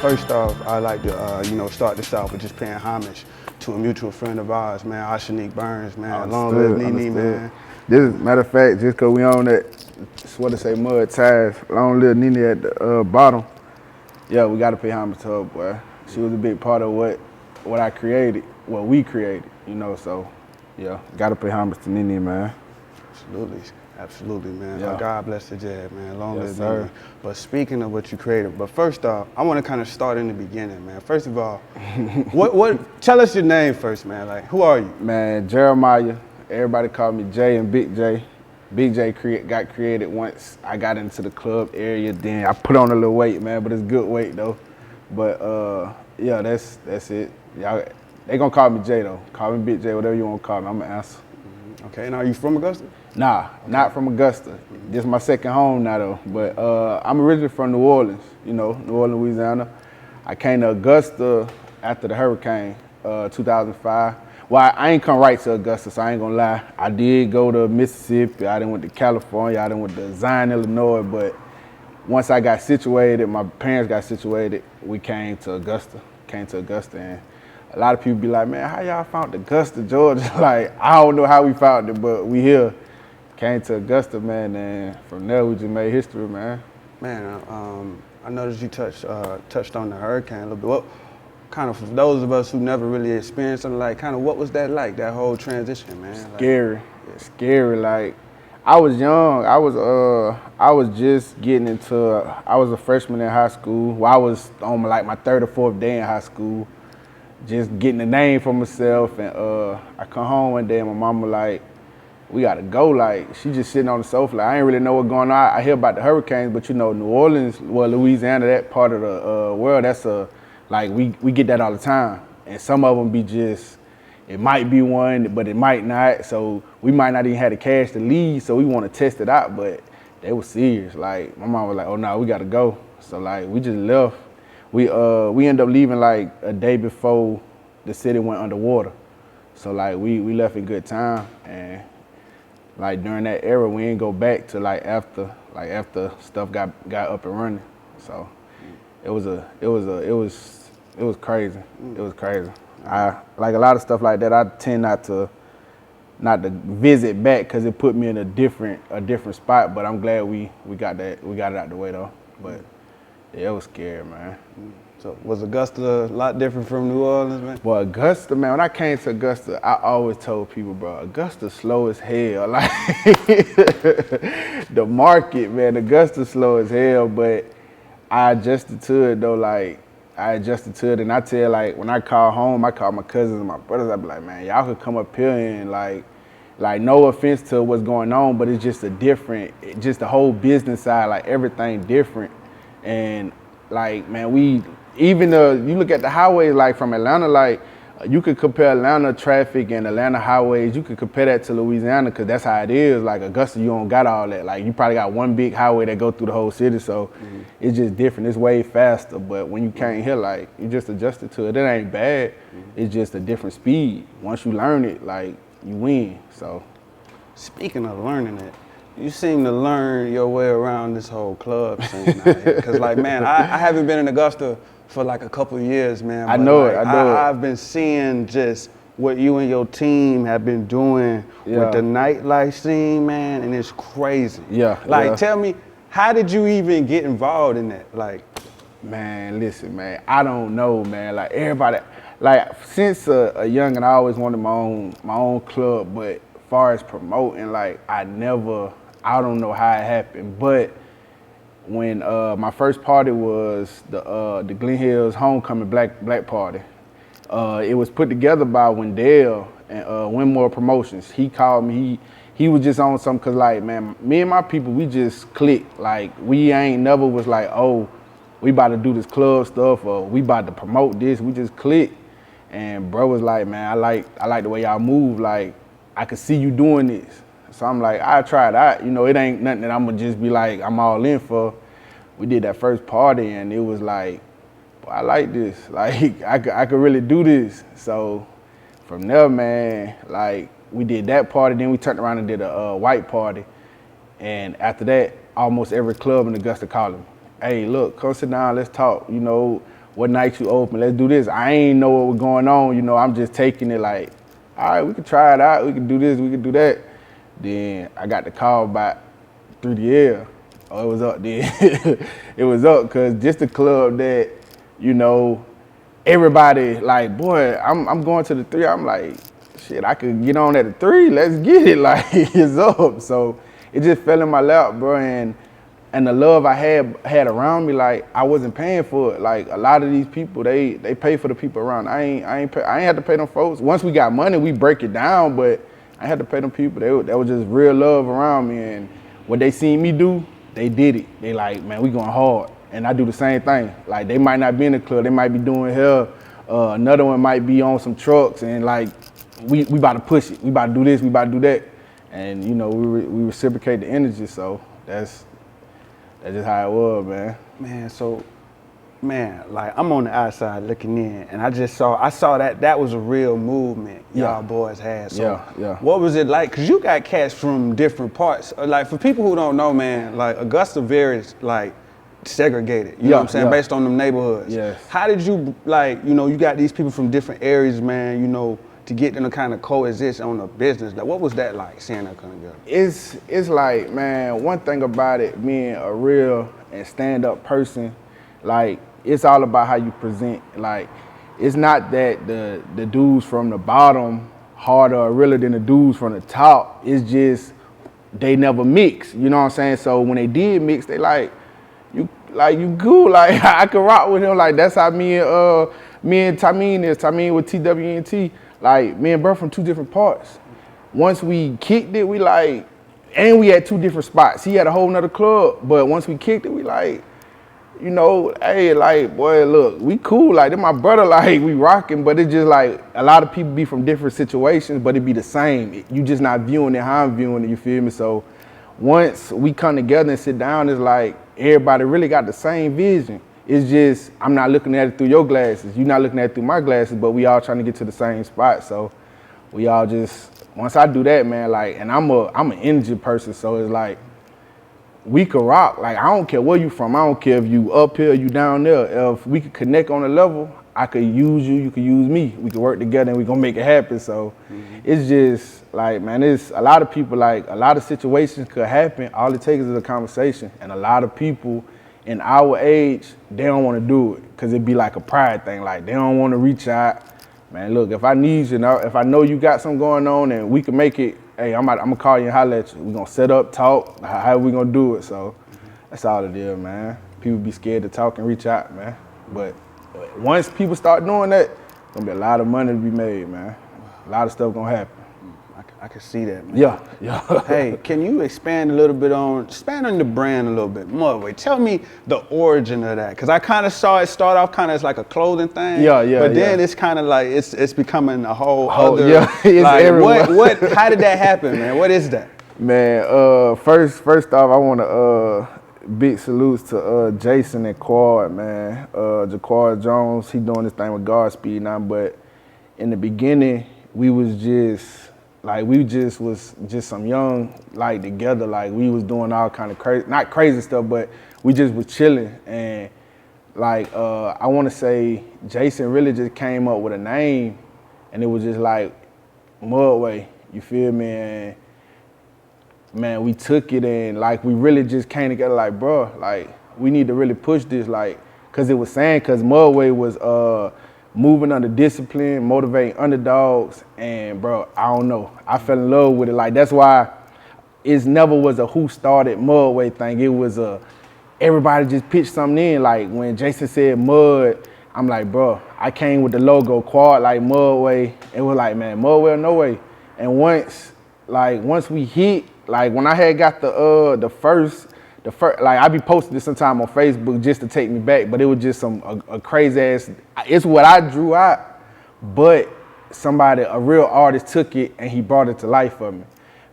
First off, I'd like to, start this off with just paying homage to a mutual friend of ours, man, Ashanique Burns, man. Long live Nene, man. This matter of fact, just cause we on that, what to say, mud ties, long live Nene at the bottom. Yeah, we gotta pay homage to her, boy. She was a big part of what I created, what we created, so yeah, gotta pay homage to Nene, man. Absolutely, man. Yeah. God bless the Jay, man. Long live sir. Nene. But speaking of what you created, but first off, I want to kind of start in the beginning, man. First of all, tell us your name first, man. Like, who are you? Man, Jeremiah. Everybody called me Jay and Big J. Big J got created once I got into the club area. Then I put on a little weight, man, but it's good weight though. But yeah, that's it. Y'all, they gonna call me Jay though. Call me Big J, whatever you want to call me. I'm gonna answer. Okay, and are you from Augusta? Nah, okay. Not from Augusta. This is my second home now though. But I'm originally from New Orleans, New Orleans, Louisiana. I came to Augusta after the hurricane, 2005. Well, I ain't come right to Augusta, so I ain't gonna lie. I did go to Mississippi, I done went to California, I done went to Zion, Illinois, but once I got situated, my parents got situated, we came to Augusta, and a lot of people be like, man, how y'all found Augusta, Georgia? Like, I don't know how we found it, but we here. Came to Augusta, man, and from there we just made history, man. Man, I noticed you touched on the hurricane a little bit. What kind of, for those of us who never really experienced something like, kind of what was that like, that whole transition, man? Scary, scary. Like, I was young. I was just getting into. I was a freshman in high school. Well, I was on my third or fourth day in high school, just getting the name for myself. And I come home one day and my mama like, we gotta go. Like, she just sitting on the sofa. Like, I ain't really know what's going on. I hear about the hurricanes, but New Orleans, well, Louisiana, that part of the world, that's like we get that all the time. And some of them be just, it might be one, but it might not. So we might not even have the cash to leave. So we want to test it out, but they were serious. Like, my mom was like, oh no, we gotta go. So like, we just left. We ended up leaving like a day before the city went underwater. So like, we left in good time. And like during that era, we didn't go back to after stuff got up and running. So it was crazy. It was crazy. I like a lot of stuff like that. I tend not to visit back because it put me in a different spot. But I'm glad we got it out the way though. But yeah, it was scary, man. So was Augusta a lot different from New Orleans, man? Well, Augusta, man, when I came to Augusta, I always told people, bro, Augusta's slow as hell. Like, the market, man, Augusta's slow as hell, but I adjusted to it, though. Like, and I tell, like, when I call home, I call my cousins and my brothers, I be like, man, y'all could come up here and, like, no offense to what's going on, but it's just just the whole business side, like, everything different. And, like, man, even you look at the highways, like from Atlanta, like you could compare Atlanta traffic and Atlanta highways, you could compare that to Louisiana because that's how it is. Like Augusta, you don't got all that. Like you probably got one big highway that go through the whole city, so it's just different. It's way faster, but when you came here, like you just adjusted to it. It ain't bad. It's just a different speed. Once you learn it, like you win, so. Speaking of learning it, you seem to learn your way around this whole club scene out here. Cause like, man, I haven't been in Augusta for like a couple of years, man. I know like, it. I've been seeing just what you and your team have been doing with the nightlife scene, man, and it's crazy. Yeah. Like, tell me, how did you even get involved in that? Like, man, listen, man, I don't know, man. Like everybody, like since a youngin', I always wanted my own club, but as far as promoting, like I don't know how it happened, but when my first party was the Glen Hills Homecoming Black Party, it was put together by Wendell and Winmore Promotions. He called me. He was just on something because, like, man, me and my people, we just clicked. Like, we ain't never was like, oh, we about to do this club stuff or we about to promote this. We just clicked. And bro was like, man, I like the way y'all move. Like, I could see you doing this. So I'm like, I try it out. It ain't nothing that I'm gonna just be like, I'm all in for. We did that first party and it was like, boy, I like this. Like, I could really do this. So from there, man, like we did that party. Then we turned around and did a white party. And after that, almost every club in Augusta called me. Hey, look, come sit down, let's talk. what night you open? Let's do this. I ain't know what was going on, you know. I'm just taking it like, all right, we can try it out. We can do this, we can do that. Then I got the call back through the air. Oh, it was up then. It was up because just the club that, you know, everybody like, boy, I'm going to the 3. I'm like, shit, I could get on at the 3. Let's get it. Like, it's up. So it just fell in my lap, bro. And the love I had around me, like, I wasn't paying for it. Like, a lot of these people, they pay for the people around. I ain't had to pay them folks. Once we got money, we break it down, but I had to pay them people. That was just real love around me. And what they seen me do, they did it. They like, man, we going hard. And I do the same thing. Like, they might not be in the club. They might be doing hair. Another one might be on some trucks. And, like, we about to push it. We about to do this. We about to do that. And, you know, we reciprocate the energy. So that's just how it was, man. Man, so, man, like, I'm on the outside looking in, and I saw that was a real movement y'all boys had. So yeah. What was it like? Because you got cats from different parts. Like, for people who don't know, man, like, Augusta very, like, segregated, you know what I'm saying, based on them neighborhoods. Yes. How did you, like, you know, you got these people from different areas, man, you know, to get them to kind of coexist on a business? Like, what was that like, seeing that kind of girl? It's like, man, one thing about it, being a real and stand-up person, like, it's all about how you present. Like, it's not that the dudes from the bottom harder or realer than the dudes from the top. It's just they never mix, you know what I'm saying? So when they did mix, they like, you cool, like, I could rock with him. Like, that's how me and Tameen is. Tameen with TWNT. Like, me and bro from 2 different parts. Once we kicked it, we like, and we had 2 different spots. He had a whole nother club, but once we kicked it, we like, you know, hey, like, boy, look, we cool. Like, they're my brother, like, we rocking, but it's just like, a lot of people be from different situations, but it be the same. You just not viewing it how I'm viewing it, you feel me? So once we come together and sit down, it's like, everybody really got the same vision. It's just, I'm not looking at it through your glasses. You're not looking at it through my glasses, but we all trying to get to the same spot. So we all just, once I do that, man, like, and I'm an energy person, so it's like, we could rock. Like, I don't care where you from. I don't care if you up here, you down there. If we could connect on a level, I could use you, you could use me. We could work together and we gonna make it happen. So it's just like, man, it's a lot of people, like, a lot of situations could happen. All it takes is a conversation. And a lot of people in our age, they don't want to do it because it'd be like a pride thing. Like, they don't want to reach out. Man, look, if I need you, if I know you got something going on and we can make it, hey, I'm going to call you and holler at you. We're going to set up, talk, how we going to do it. So that's all it is, man. People be scared to talk and reach out, man. But once people start doing that, there's going to be a lot of money to be made, man. A lot of stuff going to happen. I can see that, man. Yeah. Hey, can you expand on the brand a little bit more? Mudway, tell me the origin of that, because I kind of saw it start off kind of as like a clothing thing. But then it's kind of like it's becoming a whole other. Yeah, it's like, everywhere. How did that happen, man? What is that? Man, first off, I want to big salutes to Jason and Quad, man. Jaquad Jones, he doing this thing with Godspeed now, but in the beginning, we was just some young, like, together, like, we was doing all kind of crazy, not crazy stuff, but we just was chilling. And like, I want to say Jason really just came up with a name, and it was just like Mudway, you feel me? And man, we took it and like, we really just came together like, bro, like, we need to really push this, like, cause Mudway was moving under discipline, motivating underdogs, and bro, I don't know. I fell in love with it. Like, that's why it never was a who started Mudway thing. It was everybody just pitched something in. Like, when Jason said Mud, I'm like, bro, I came with the logo Quad, like Mudway. It was like, man, Mudway or no way. And once we hit, like, when I had got the first, like, I be posting this sometime on Facebook just to take me back, but it was just a crazy ass, it's what I drew out, but a real artist took it and he brought it to life for me.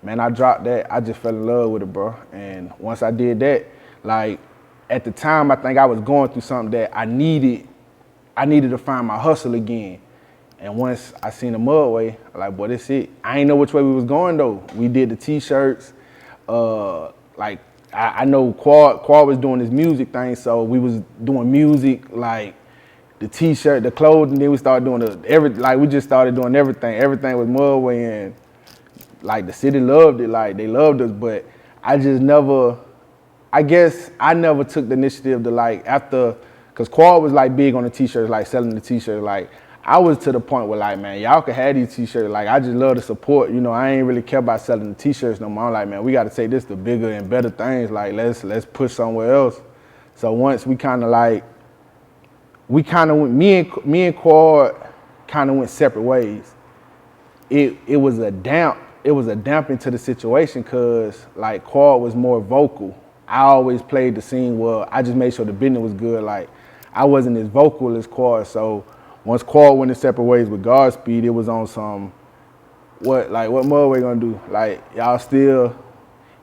Man, I dropped that, I just fell in love with it, bro. And once I did that, like, at the time, I think I was going through something that I needed to find my hustle again. And once I seen the Mudway, I'm like, boy, this it. I ain't know which way we was going though. We did the t-shirts, like, I know Quad was doing his music thing, so we was doing music, like, the t-shirt, the clothing. Then we started doing we just started doing everything. Everything was Mudway, and like the city loved it. Like they loved us, but I just never. I guess I never took the initiative to like after, cause Quad was like big on the t-shirts, like selling the t-shirts. Like I was to the point where like, man, y'all can have these t-shirts. Like I just love the support. You know, I ain't really care about selling the t-shirts no more. I'm like, man, we got to take this to bigger and better things. Like let's push somewhere else. So once we kind of went, me and Quad kind of went separate ways. It was a damping to the situation, cause like Quad was more vocal. I always played the scene where I just made sure the business was good. Like I wasn't as vocal as Quad. So once Quad went in separate ways with Godspeed, it was on some what Mudway gonna do? Like y'all still,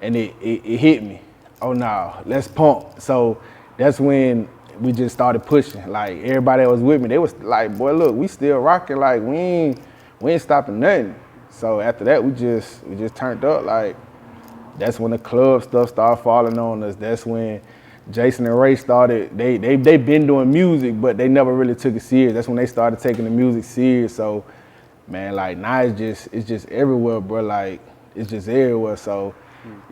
and it hit me. Oh no, let's pump. So that's when we just started pushing. Like everybody that was with me, they was like, boy, look, we still rocking. Like we ain't stopping nothing. So after that, we just turned up. Like that's when the club stuff started falling on us. That's when Jason and Ray started. They been doing music, but they never really took it serious. That's when they started taking the music serious. So, man, like now it's just everywhere, bro. Like it's just everywhere. So,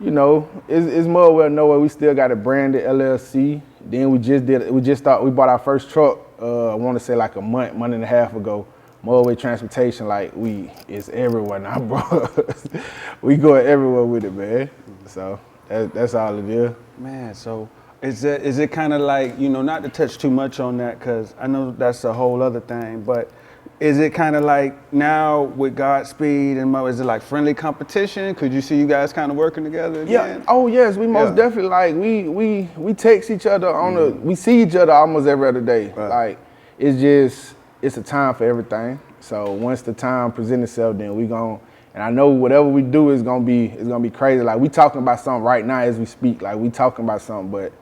you know, it's Mudway nowhere. We still got it branded LLC. Then we bought our first truck. I want to say like a month and a half ago. Mudway Transportation, like it's everywhere now, bro. We going everywhere with it, man. So that's all it is. Man, so is it kind of like, you know, not to touch too much on that, because I know that's a whole other thing, but is it kind of like now with Godspeed and is it like friendly competition? Could you see you guys kind of working together again? Yeah. Oh yes, we most definitely like we text each other we see each other almost every other day. Right. Like it's a time for everything. So once the time presents itself, then and I know whatever we do is gonna be crazy. Like we talking about something right now as we speak. Like we talking about something, but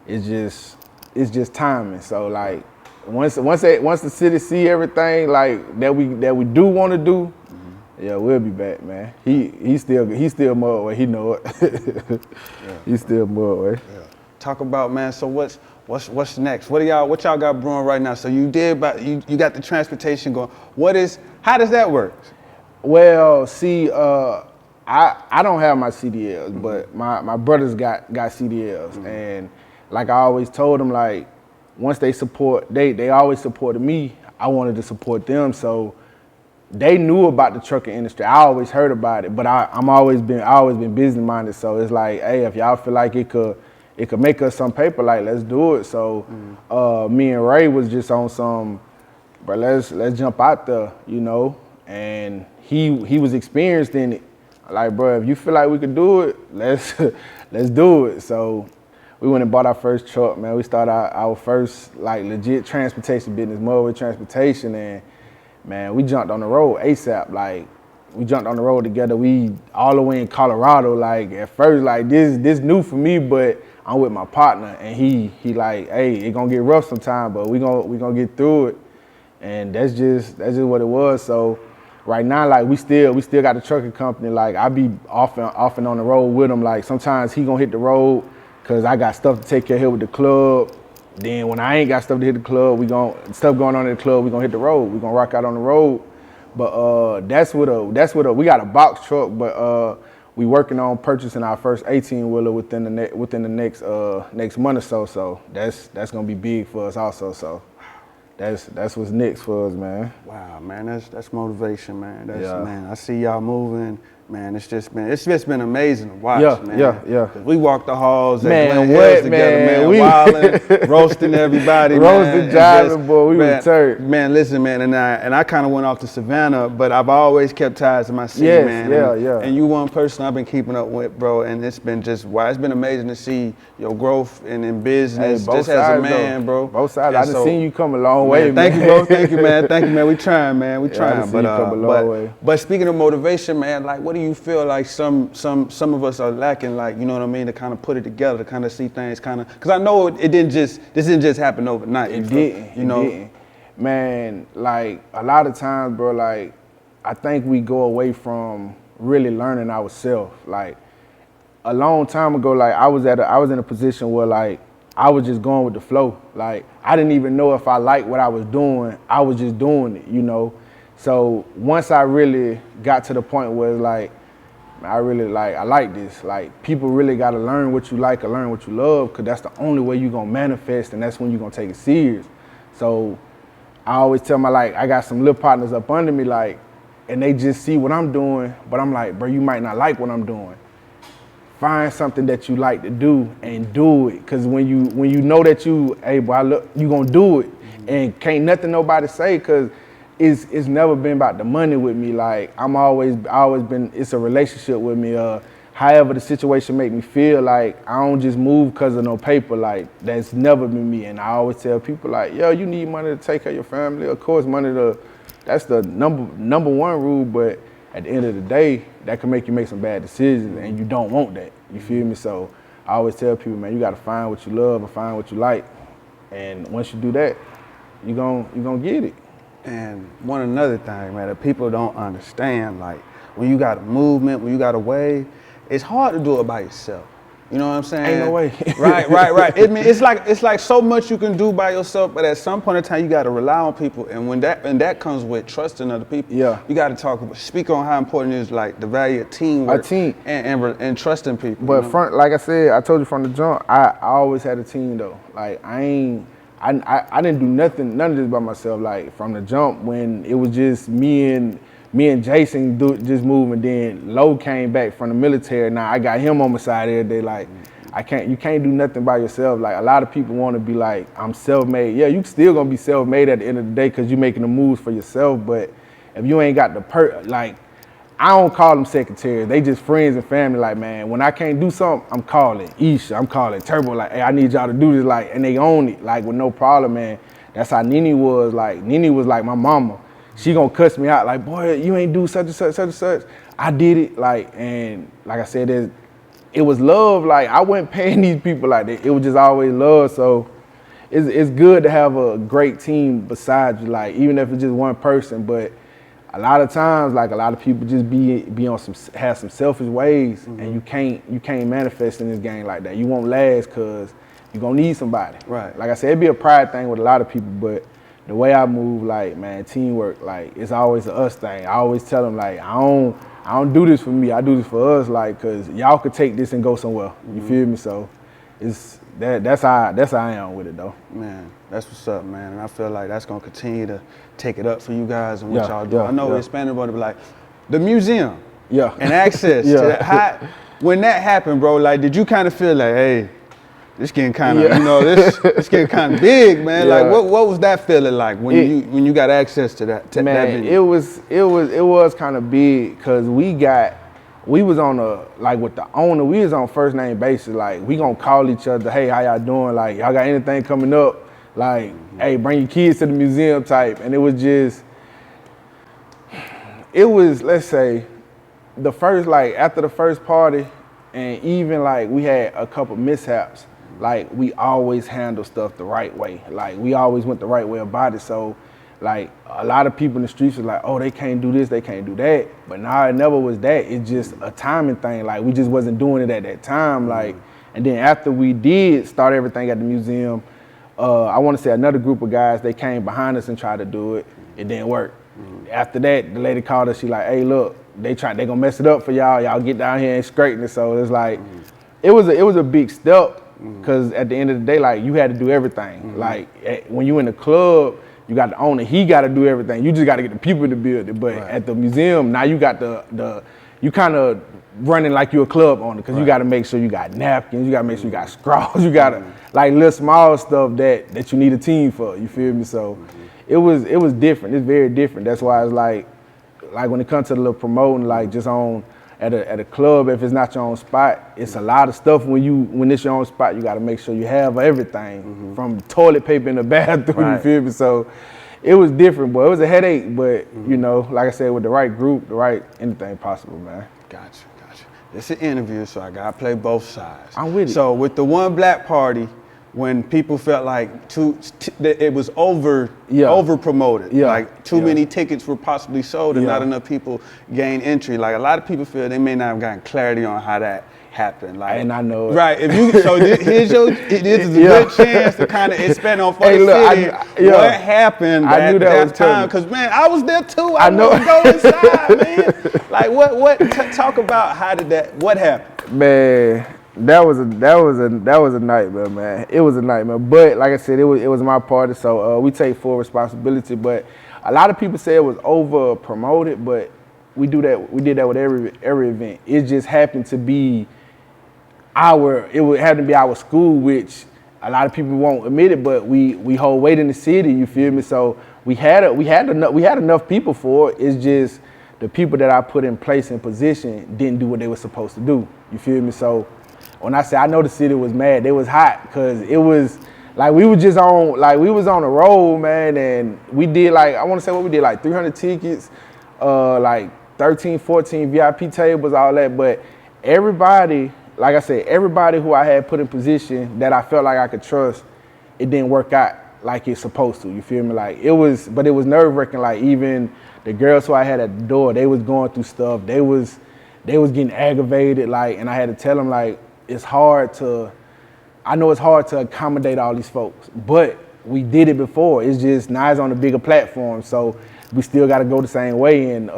it's just timing. So like once the city see everything like that we do want to do, yeah, we'll be back, man. He's still Mudway. He know it. He's still Mudway. Yeah. Talk about, man. So what's next? What y'all got brewing right now? So you got the transportation going. How does that work? Well, see, I don't have my CDLs, but my brothers got CDLs, and like I always told them, like once they always supported me. I wanted to support them, so they knew about the trucking industry. I always heard about it, but I always been business minded. So it's like, hey, if y'all feel like it could make us some paper, like let's do it. So me and Ray was just on some, but let's jump out there, you know. And he was experienced in it. Like, bro, if you feel like we could do it, let's do it. So we went and bought our first truck, man. We started our first like legit transportation business, Mudway Transportation, and man, we jumped on the road ASAP. Like we jumped on the road together. We all the way in Colorado. Like at first, like this new for me, but I'm with my partner, and he like, hey, it gonna get rough sometime, but we gonna get through it. And that's just what it was. So right now, like we still got the trucking company. Like I be off and on the road with him. Like sometimes he gonna hit the road because I got stuff to take care of here with the club. Then when I ain't got stuff to hit the club, stuff going on in the club, we gonna hit the road. We gonna rock out on the road. But that's what we got a box truck, but we working on purchasing our first 18-wheeler within the next month or so. So that's gonna be big for us also. So that's what's next for us, man. Wow, man, that's motivation, man. Man, I see y'all moving. Man, it's just been amazing to watch, man. Yeah. We walked the halls at man, Glen Hills together, man. Wilding, roasting everybody, roasting, jiving, boy. We were turned. Man, listen, man, and I kind of went off to Savannah, but I've always kept ties to my city, man. And you one person I've been keeping up with, bro, and it's been amazing to see your growth and in business, just as a man, bro. Both sides. I done seen you come a long way, man. Thank you, bro. Thank you, man. We trying, man. We trying. But speaking of motivation, man, like what do you feel like some of us are lacking, like, you know what I mean, to kind of put it together, to kind of see things kind of, because I know this didn't just happen overnight. It didn't. Man, like a lot of times, bro, like I think we go away from really learning ourselves. Like a long time ago, like I was in a position where like I was just going with the flow. Like, I didn't even know if I liked what I was doing. I was just doing it, you know? So once I really got to the point where it's like, I like this. Like, people really got to learn what you like or learn what you love, because that's the only way you're going to manifest, and that's when you're going to take it serious. So I always tell I got some little partners up under me, like, and they just see what I'm doing, but I'm like, bro, you might not like what I'm doing. Find something that you like to do and do it. Cause when you know that you gonna do it, and can't nothing nobody say, cause it's never been about the money with me. Like, I always been, it's a relationship with me. However the situation make me feel, like, I don't just move cause of no paper. Like, that's never been me. And I always tell people, like, yo, you need money to take care of your family. Of course, that's the number one rule, but at the end of the day, that can make you make some bad decisions, and you don't want that. You feel me? So I always tell people, man, you gotta find what you love and find what you like. And once you do that, you gonna get it. And another thing, man, that people don't understand, like, when you got a movement, when you got a wave, it's hard to do it by yourself. You know what I'm saying? Ain't no way. Right. It's like so much you can do by yourself, but at some point in time, you got to rely on people. And when that comes with trusting other people, yeah, you got to speak on how important it is, like, the value of teamwork, and trusting people. But like I said, I told you from the jump, I always had a team though. Like, I didn't do none of this by myself. Like, from the jump, when it was just me and Jason just moving, then Lowe came back from the military. Now I got him on my side every day. Like, you can't do nothing by yourself. Like, a lot of people want to be like, I'm self-made. Yeah, you still gonna be self-made at the end of the day, because you're making the moves for yourself. But if you ain't got the like, I don't call them secretaries. They just friends and family. Like, man, when I can't do something, I'm calling Isha, I'm calling Turbo. Like, hey, I need y'all to do this. Like, and they own it. Like, with no problem, man. That's how Nene was. Like, Nene was like my mama. She gonna cuss me out, like, boy, you ain't do such and such, such and such. I did it, like, and like I said, it was love. Like, I wasn't paying these people like that. It was just always love. So it's good to have a great team beside you, like, even if it's just one person. But a lot of times, like, a lot of people just be on have some selfish ways, and you can't manifest in this game like that. You won't last, cause you're gonna need somebody. Right. Like I said, it'd be a pride thing with a lot of people, but the way I move, like, man, teamwork, like, it's always a us thing. I always tell them, like, I don't do this for me. I do this for us, like, cause y'all could take this and go somewhere. You feel me? So that's how I am with it, though. Man, that's what's up, man. And I feel like that's gonna continue to take it up for you guys and what y'all do. I know Hispanic brother be like, the museum, and access to that. When that happened, bro, like, did you kind of feel like, hey, this getting kind of, this getting kind of big, man. Like, what was that feeling like when you got access to that? Man, that venue? It was kind of big, cause we was on with the owner, we was on first name basis. Like, we gonna call each other, hey, how y'all doing? Like, y'all got anything coming up? Like, hey, bring your kids to the museum type. And it was, let's say, the first, like, after the first party, and even, like, we had a couple mishaps. Like, we always handle stuff the right way. Like, we always went the right way about it. So, like, a lot of people in the streets was like, oh, they can't do this, they can't do that. But nah, it never was that. It's just a timing thing. Like, we just wasn't doing it at that time. Like, and then after we did start everything at the museum, I want to say another group of guys, they came behind us and tried to do it. It didn't work. After that, the lady called us. She like, hey, look, they gonna mess it up for y'all. Y'all get down here and straighten it. So it's like, it was a big step. Because at the end of the day, like, you had to do everything. Like, when you in the club, you got the owner, he got to do everything. You just got to get the people in the building. But at the museum, now you got you kind of running like you a club owner, because you got to make sure you got napkins, you got to make sure you got straws, you got to, like, little small stuff that you need a team for. You feel me? So it was different. It's very different. That's why it's like when it comes to the little promoting, like, just on at a club, if it's not your own spot, it's a lot of stuff. When it's your own spot, you got to make sure you have everything, from toilet paper in the bathroom. You feel me? So it was different, but it was a headache. But you know, like I said, with the right group, the right anything possible, man. Gotcha. It's an interview, so I gotta play both sides. I'm with it. So with the one black party, when people felt like it was over promoted. Like too many tickets were possibly sold and not enough people gained entry. Like a lot of people feel they may not have gotten clarity on how that happened. Like, and I know it. Right. If you this is a good chance to kind of expand on for the city. What happened at that time? Because man, I was there too. I know. Go inside, man. Like what? Talk about what happened? Man. That was a nightmare, man. It was a nightmare, but like I said, it was my party, so we take full responsibility. But a lot of people say it was over promoted, but we did that with every event. It just happened to be our school, which a lot of people won't admit it, but we hold weight in the city. You feel me? So we had enough people for it. It's just the people that I put in place and position didn't do what they were supposed to do. You feel me? So when I say I know the city was mad, they was hot because it was like we was on the road, man, and we did I want to say what we did, 300 tickets, 13, 14 VIP tables, all that. But everybody, like I said, everybody who I had put in position that I felt like I could trust, it didn't work out like it's supposed to. You feel me? But it was nerve-wracking. Like even the girls who I had at the door, they was going through stuff. They was getting aggravated, and I had to tell them I know it's hard to accommodate all these folks, but we did it before. It's just now it's on a bigger platform, so we still got to go the same way. And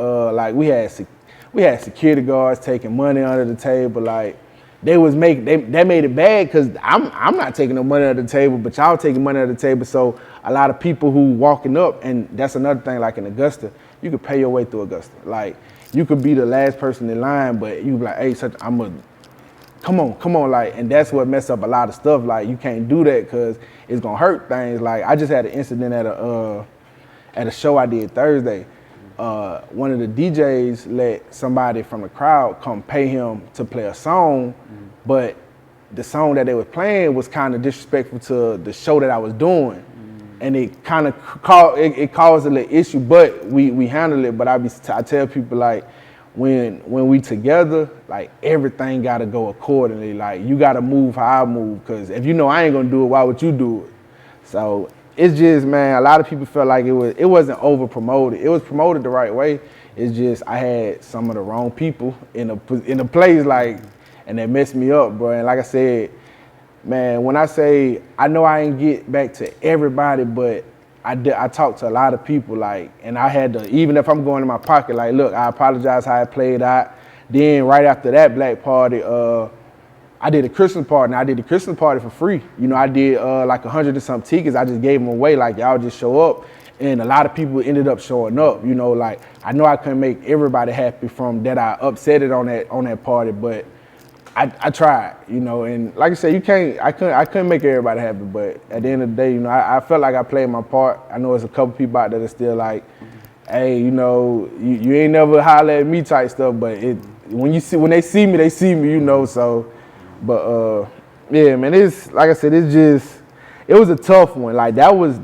we had security guards taking money under the table. They made it bad because I'm not taking no money under the table, but y'all taking money under the table. So a lot of people who walking up, and that's another thing. Like in Augusta, you could pay your way through Augusta. You could be the last person in line, but you be like, hey, come on, and that's what messed up a lot of stuff. You can't do that because it's gonna hurt things. I just had an incident at a show I did Thursday. One of the DJs let somebody from the crowd come pay him to play a song, but the song that they were playing was kind of disrespectful to the show that I was doing, and it kind of caused a little issue. But we handled it. But I tell people when we together, everything gotta go accordingly. You gotta move how I move, because if you know I ain't gonna do it, why would you do it? So it's just, man, a lot of people felt like it wasn't over promoted. It was promoted the right way. It's just I had some of the wrong people in a place, and that messed me up, bro. And like I said, man, when I say I know I ain't get back to everybody, but I talked to a lot of people, and I had to, even if I'm going in my pocket, look, I apologize how I played out. Then right after that black party, I did a Christmas party, and I did the Christmas party for free. I did 100 and some tickets. I just gave them away, y'all just show up. And a lot of people ended up showing up, I know I couldn't make everybody happy from that I upset it on that party, but I tried, and like I said, I couldn't make everybody happy, but at the end of the day, I felt like I played my part. I know there's a couple people out there that still hey, you ain't never holler at me type stuff, but when they see me, so, but yeah, man, it's, like I said, it was a tough one. That was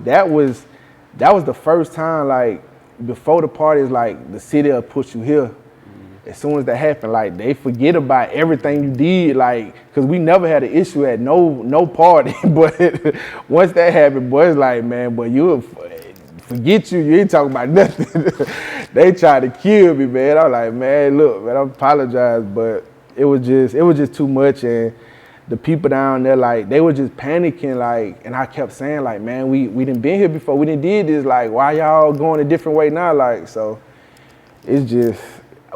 the first time, before the parties, the city will put you here. As soon as that happened, they forget about everything you did, because we never had an issue at no party. But once that happened, boy, it's man, boy, you forget you ain't talking about nothing. They tried to kill me, man. I was man, look, man, I apologize, but it was just too much. And the people down there, they were just panicking, and I kept saying, man, we done been here before, we done did this, why y'all going a different way now, so it's just.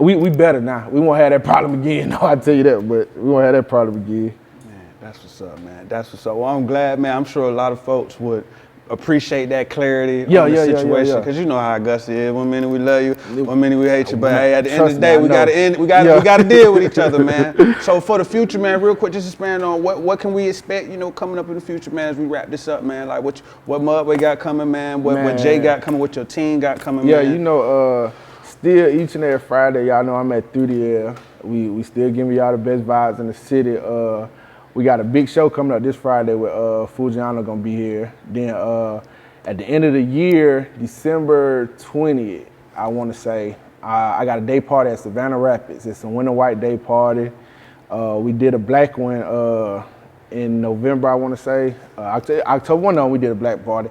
We better now. We won't have that problem again. No, I tell you that, but we won't have that problem again. Man, that's what's up, man. That's what's up. Well, I'm glad, man. I'm sure a lot of folks would appreciate that clarity on the situation, because you know how Augusta is. One minute we love you, one minute we hate you, but hey, at the end of the day, we gotta deal with each other, man. So for the future, man, real quick, just expand on what can we expect, coming up in the future, man, as we wrap this up, man. What Mudway got coming, man. What Jay got coming, what your team got coming, man. Yeah, still each and every Friday, y'all know I'm at 3DL. We still giving y'all the best vibes in the city. We got a big show coming up this Friday with Fujiano gonna be here. Then at the end of the year, December 20th, I want to say, I got a day party at Savannah Rapids. It's a winter white day party. We did a black one in November, I want to say. October 1, we did a black party.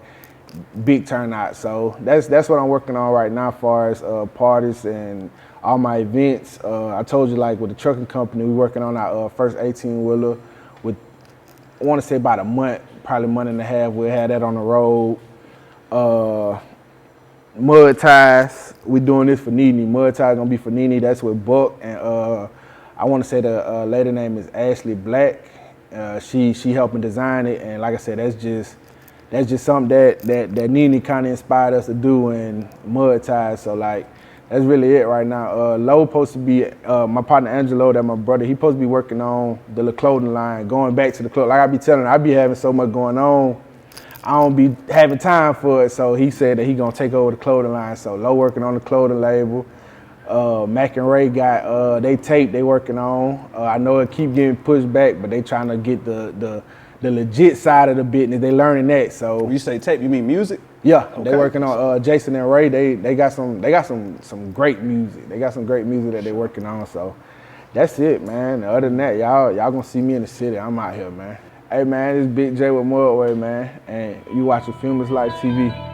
Big turnout. So that's what I'm working on right now as far as parties and all my events. I told you, like, with the trucking company, we're working on our first 18-wheeler with, I want to say about a month, probably a month and a half. We'll have that on the road. Mud ties, we doing this for Nene. Mud ties gonna be for Nene. That's with Buck, and I want to say the lady name is Ashley Black. She helping design it, and like I said, that's just something that Nene kind of inspired us to do in mud ties. So like, that's really it right now. Lo supposed to be my partner Angelo, that my brother. He supposed to be working on the little clothing line, going back to the club. Like I be telling, I be having so much going on, I don't be having time for it. So he said that he gonna take over the clothing line. So Lo working on the clothing label. Mac and Ray got they tape they working on. I know it keep getting pushed back, but they trying to get the legit side of the business. They learning that. So when you say tape, you mean music? Yeah, okay. They working on Jason and Ray. They got some great music. They got some great music that they working on. So that's it, man. Other than that, y'all gonna see me in the city. I'm out here, man. Hey man, this is Big Jay with Mudway, man, and you watching Filmers Life TV.